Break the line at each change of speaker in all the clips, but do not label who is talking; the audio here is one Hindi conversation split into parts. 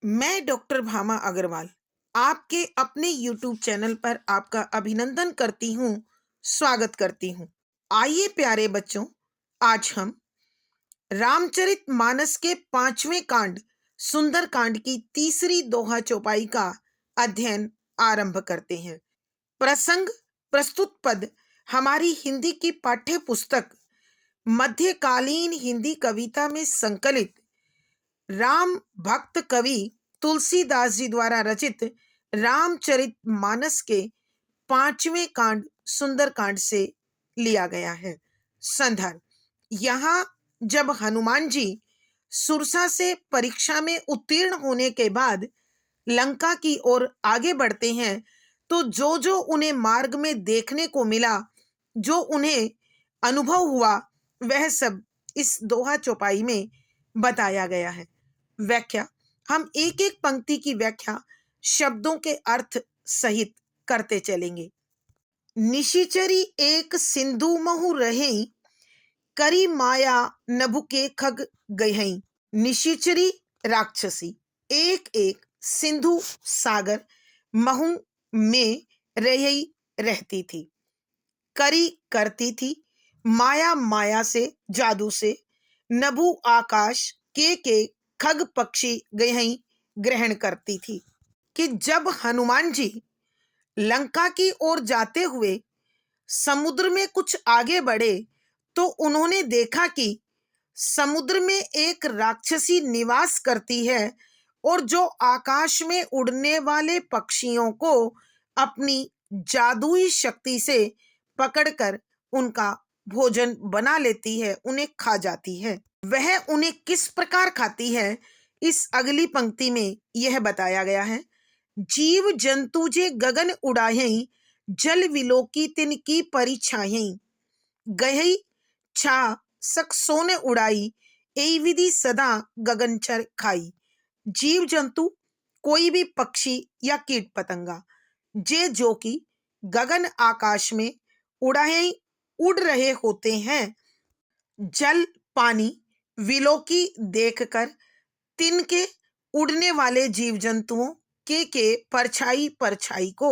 मैं डॉक्टर भामा अग्रवाल आपके अपने YouTube चैनल पर आपका अभिनंदन करती हूँ, स्वागत करती हूँ। आइए प्यारे बच्चों, आज हम रामचरित मानस के 5वें कांड सुंदर कांड की तीसरी दोहा चौपाई का अध्ययन आरंभ करते हैं। प्रसंग प्रस्तुत पद हमारी हिंदी की पाठ्य पुस्तक मध्यकालीन हिंदी कविता में संकलित राम भक्त कवि तुलसीदास जी द्वारा रचित रामचरित मानस के 5वें कांड सुंदर कांड से लिया गया है। संदर्भ: यहाँ जब हनुमान जी सुरसा से परीक्षा में उत्तीर्ण होने के बाद लंका की ओर आगे बढ़ते हैं, तो जो जो उन्हें मार्ग में देखने को मिला, जो उन्हें अनुभव हुआ, वह सब इस दोहा चौपाई में बताया गया है। व्याख्या: हम एक एक पंक्ति की व्याख्या शब्दों के अर्थ सहित करते चलेंगे। निशिचरी एक सिंधु महु रहे, करी माया नभु के खग गहई। निशिचरी राक्षसी एक एक सिंधु सागर महु में रही रहती थी, करी करती थी, माया माया से जादू से, नभु आकाश के खग पक्षी गहई ग्रहण करती थी। कि जब हनुमान जी लंका की ओर जाते हुए समुद्र में कुछ आगे बढ़े, तो उन्होंने देखा कि समुद्र में एक राक्षसी निवास करती है और जो आकाश में उड़ने वाले पक्षियों को अपनी जादुई शक्ति से पकड़कर उनका भोजन बना लेती है, उन्हें खा जाती है। वह उन्हें किस प्रकार खाती है, इस अगली पंक्ति में यह बताया गया है। जीव जंतु जे गगन उड़ाहई, जल विलोकी तिनकी परिछाहई। गहई छा सक सोने उड़ाई, ए विधि सदा गगनचर खाई। जीव जंतु कोई भी पक्षी या कीट पतंगा, जे जो कि गगन आकाश में उड़ाहई उड़ रहे होते हैं, जल पानी विलोकी देखकर तिनके उड़ने वाले जीव जंतुओं के परछाई परछाई को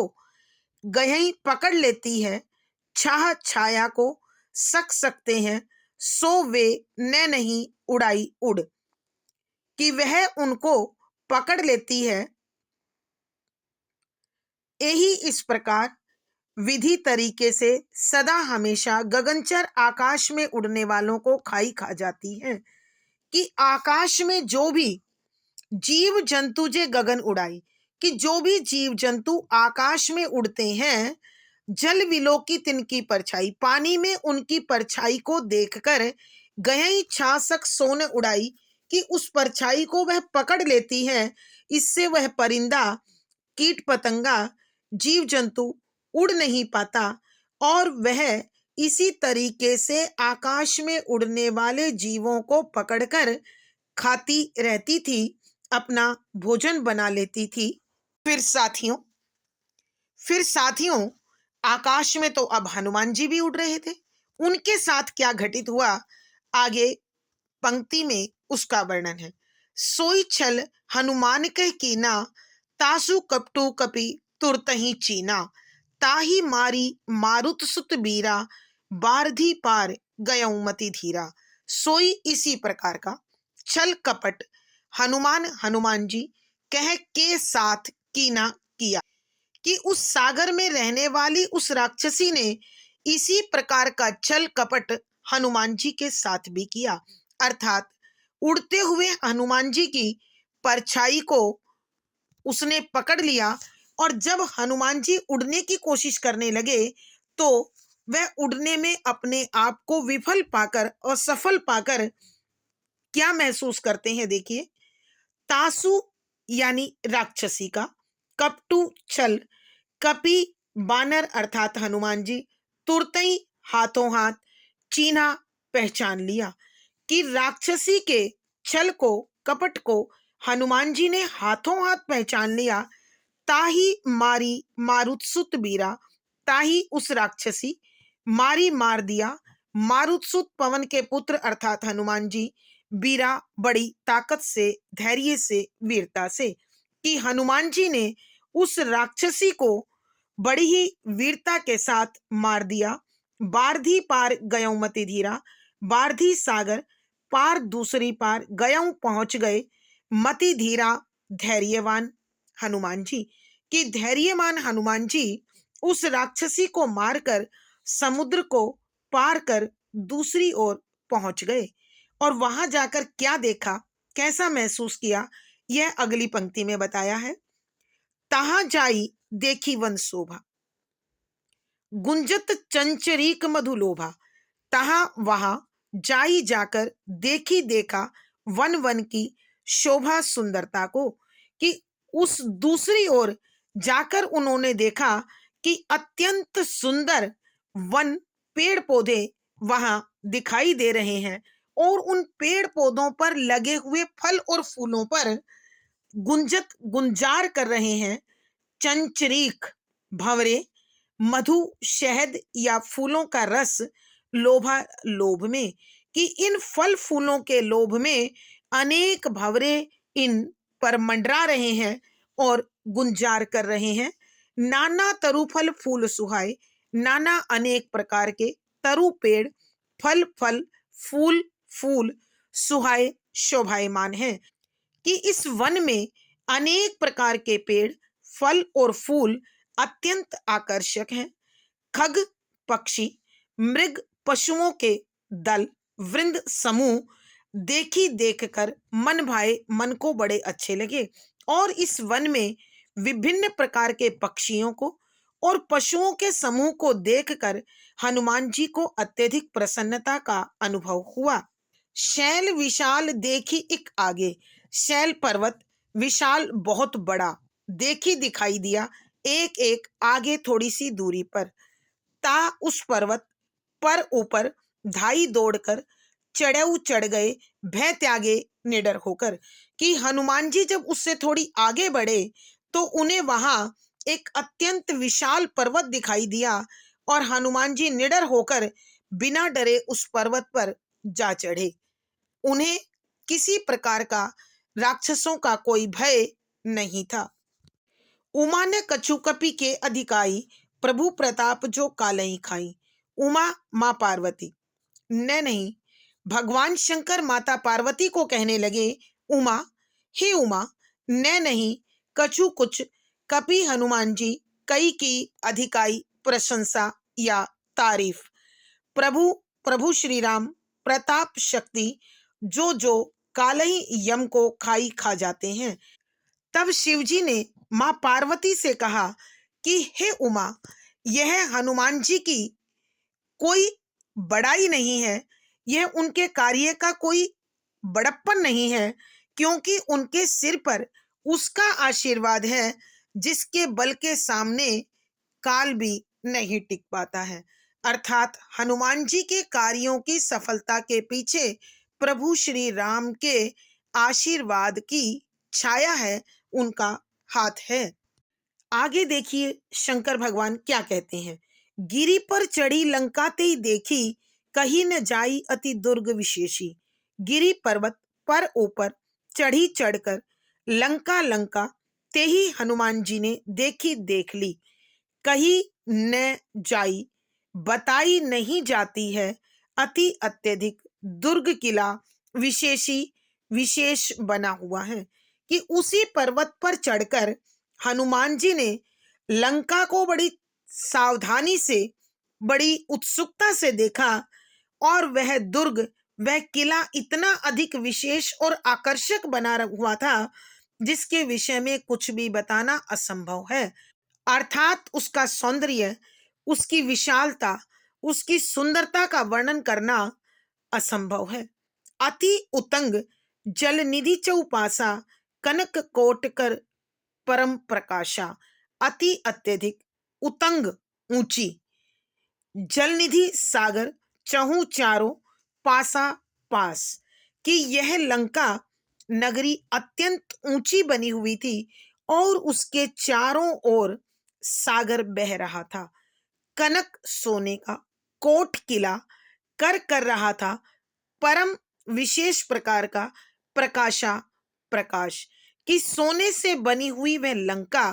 गहई पकड़ लेती है, छाह छाया को सक सकते हैं, सो वे न नहीं उड़ाई उड़। कि वह उनको पकड़ लेती है। यही इस प्रकार विधि तरीके से सदा हमेशा गगनचर आकाश में उड़ने वालों को खाई खा जाती है। कि आकाश में जो भी जीव जंतु जे गगन उड़ाई, कि जो भी जीव जंतु आकाश में उड़ते हैं, जल विलोकी तिनकी परछाई, पानी में उनकी परछाई को देखकर गहई छासक सोन उड़ाई, कि उस परछाई को वह पकड़ लेती है। इससे वह परिंदा कीट पतंगा जीव जंतु उड़ नहीं पाता और वह इसी तरीके से आकाश में उड़ने वाले जीवों को पकड़कर खाती रहती थी, अपना भोजन बना लेती थी। फिर साथियों आकाश में तो अब हनुमान जी भी उड़ रहे थे। उनके साथ क्या घटित हुआ, आगे पंक्ति में उसका वर्णन है। सोई छल हनुमान कह कीना, तासु कपटू कपि तुरतहि चीना। ताही मारी मारुत सुत बीरा, बारधी पार गयऊ मति धीरा। सोई इसी प्रकार का छल कपट हनुमान जी कह के साथ कीना किया, कि उस सागर में रहने वाली उस राक्षसी ने इसी प्रकार का छल कपट हनुमान जी के साथ भी किया। अर्थात उड़ते हुए हनुमान जी की परछाई को उसने पकड़ लिया और जब हनुमान जी उड़ने की कोशिश करने लगे, तो वह उड़ने में अपने आप को विफल पाकर और सफल पाकर क्या महसूस करते हैं, देखिए। तासु यानी राक्षसी का, कपटू छल, कपि बानर अर्थात हनुमान जी, तुरतई हाथों हाथ, चीन्हा पहचान लिया। कि राक्षसी के छल को कपट को हनुमान जी ने हाथों हाथ पहचान लिया। ताही मारी मारुतसुत बीरा, ताही उस राक्षसी, मारी मार दिया, मारुतसुत पवन के पुत्र अर्थात हनुमान जी, बीरा बड़ी ताकत से, धैर्य से, वीरता से, कि हनुमान जी ने उस राक्षसी को बड़ी ही वीरता के साथ मार दिया। बारधी पार गयों मति धीरा, बारधी सागर पार दूसरी पार गयों पहुंच गए मति धीरा, धैर्यवान हनुमान जी, कि धैर्यवान हनुमान जी उस राक्षसी को मारकर समुद्र को पार कर दूसरी ओर पहुंच गए। और वहां जाकर क्या देखा, कैसा महसूस किया, यह अगली पंक्ति में बताया है। तहां जाई देखी वन शोभा, गुंजत चंचरीक मधुलोभा। तहां वहां जाई जाकर देखी देखा वन वन की शोभा सुंदरता को, कि उस दूसरी ओर जाकर उन्होंने देखा कि अत्यंत सुंदर वन, पेड़ पौधे वहां दिखाई दे रहे हैं और उन पेड़ पौधों पर लगे हुए फल और फूलों पर गुंजत गुंजार कर रहे हैं चंचरीक भंवरे, मधु शहद या फूलों का रस, लोभा लोभ में, कि इन फल फूलों के लोभ में अनेक भंवरे इन पर मंडरा रहे हैं और गुंजार कर रहे हैं। नाना तरु फल फूल सुहाए, नाना अनेक प्रकार के तरु पेड़, फल फल, फूल फूल सुहाए शोभायमान हैं, कि इस वन में अनेक प्रकार के पेड़, फल और फूल अत्यंत आकर्षक हैं। खग पक्षी, मृग पशुओं के दल, वृंद समूह देखी देखकर मन भाए, मन को बड़े अच्छे लगे। और इस वन में विभिन्न प्रकार के पक्षियों को और पशुओं के समूह को देखकर हनुमान जी को अत्यधिक प्रसन्नता का अनुभव हुआ। शैल विशाल देखी एक आगे, शैल पर्वत विशाल बहुत बड़ा देखी दिखाई दिया एक एक आगे थोड़ी सी दूरी पर। ता उस पर्वत पर ऊपर धाई दौड़कर चढ़ऊ चढ़ गए भय त्यागे निडर होकर, कि हनुमान जी जब उससे थोड़ी आगे बढ़े तो उन्हें वहां एक अत्यंत विशाल पर्वत दिखाई दिया और हनुमान जी निडर होकर बिना डरे उस पर्वत पर जा चढ़े। उन्हें किसी प्रकार का, राक्षसों का कोई भय नहीं था। उमा ने कछु कपि के अधिकाई, प्रभु प्रताप जो कालई खाई। उमा माँ पार्वती, न नहीं, भगवान शंकर माता पार्वती को कहने लगे, उमा, हे उमा, न नहीं, कछु कुछ, कपि हनुमान जी, कई की अधिकाई, प्रशंसा या तारीफ, प्रभु प्रभु श्री राम, प्रताप शक्ति, जो जो कालही यम को खाई खा जाते हैं। तब शिवजी ने मां पार्वती से कहा कि हे उमा, यह हनुमान जी की कोई बड़ाई नहीं है, यह उनके कार्य का कोई बड़प्पन नहीं है, क्योंकि उनके सिर पर उसका आशीर्वाद है जिसके बल के सामने काल भी नहीं टिक पाता है। अर्थात हनुमान जी के कार्यों की सफलता के पीछे प्रभु श्री राम के आशीर्वाद की छाया है, उनका हाथ है। आगे देखिए शंकर भगवान क्या कहते हैं। गिरी पर चढ़ी लंका ते ही देखी, कहीं न जाई अति दुर्ग विशेषी। गिरी पर्वत पर ऊपर चढ़ी चढ़कर लंका लंका ते ही हनुमान जी ने देखी देख ली, कहीं न जाई, बताई नहीं जाती है, अति अत्यधिक दुर्ग किला विशेषी, विशेष बना हुआ है, कि उसी पर्वत पर चढ़कर हनुमान जी ने लंका को बड़ी सावधानी से, बड़ी उत्सुकता से देखा और वह दुर्ग, वह किला इतना अधिक विशेष और आकर्षक बना हुआ था जिसके विषय में कुछ भी बताना असंभव है। अर्थात उसका सौंदर्य, उसकी विशालता, उसकी सुंदरता का वर्णन करना असंभव है। अति उतंग जल निधि चौपासा, कनक कोटकर परम प्रकाशा। अति अत्यधिक उतंग ऊंची, जलनिधि सागर चहु चारों पासा पास, कि यह लंका नगरी अत्यंत ऊंची बनी हुई थी और उसके चारों ओर सागर बह रहा था। कनक सोने का, कोट किला कर कर रहा था, परम विशेष प्रकार का प्रकाश कि सोने से बनी हुई वह लंका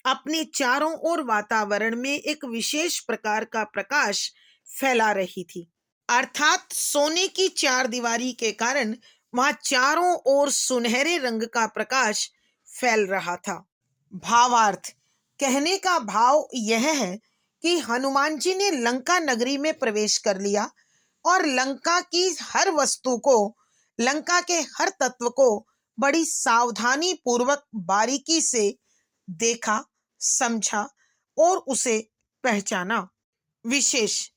अपने चारों ओर वातावरण में एक विशेष प्रकार का प्रकाश फैला रही थी। अर्थात सोने की चार दीवारी के कारण वहां चारों ओर सुनहरे रंग का प्रकाश फैल रहा था। भावार्थ, कहने का भाव यह है कि हनुमान जी ने लंका नगरी में प्रवेश कर लिया और लंका की हर वस्तु को, लंका के हर तत्व को बड़ी सावधानी पूर्वक बारीकी से देखा, समझा और उसे पहचाना। विशेष,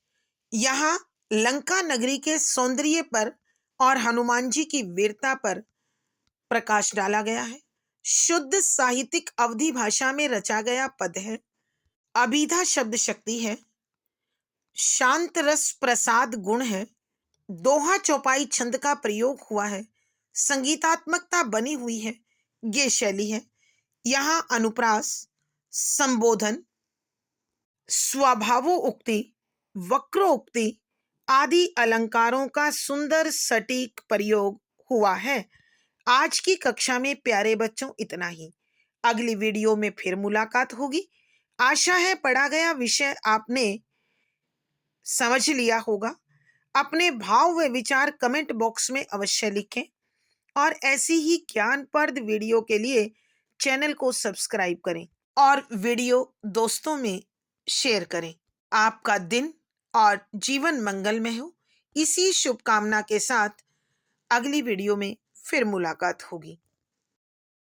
यहाँ लंका नगरी के सौंदर्य पर और हनुमान जी की वीरता पर प्रकाश डाला गया है। शुद्ध साहित्यिक अवधि भाषा में रचा गया पद है। अभिधा शब्द शक्ति है। शांत रस प्रसाद गुण है। दोहा चौपाई छंद का प्रयोग हुआ है। संगीतात्मकता बनी हुई है। ये शैली है। यहाँ अनुप्रास, संबोधन, स्वभावोक्ति, वक्रोक्ति आदि अलंकारों का सुंदर सटीक प्रयोग हुआ है। आज की कक्षा में प्यारे बच्चों इतना ही। अगली वीडियो में फिर मुलाकात होगी। आशा है पढ़ा गया विषय आपने समझ लिया होगा। अपने भाव व विचार कमेंट बॉक्स में अवश्य लिखें और ऐसी ही ज्ञानप्रद वीडियो के लिए चैनल को सब्सक्राइब करें और वीडियो दोस्तों में शेयर करें। आपका दिन और जीवन मंगलमय हो, इसी शुभकामना के साथ अगली वीडियो में फिर मुलाकात होगी।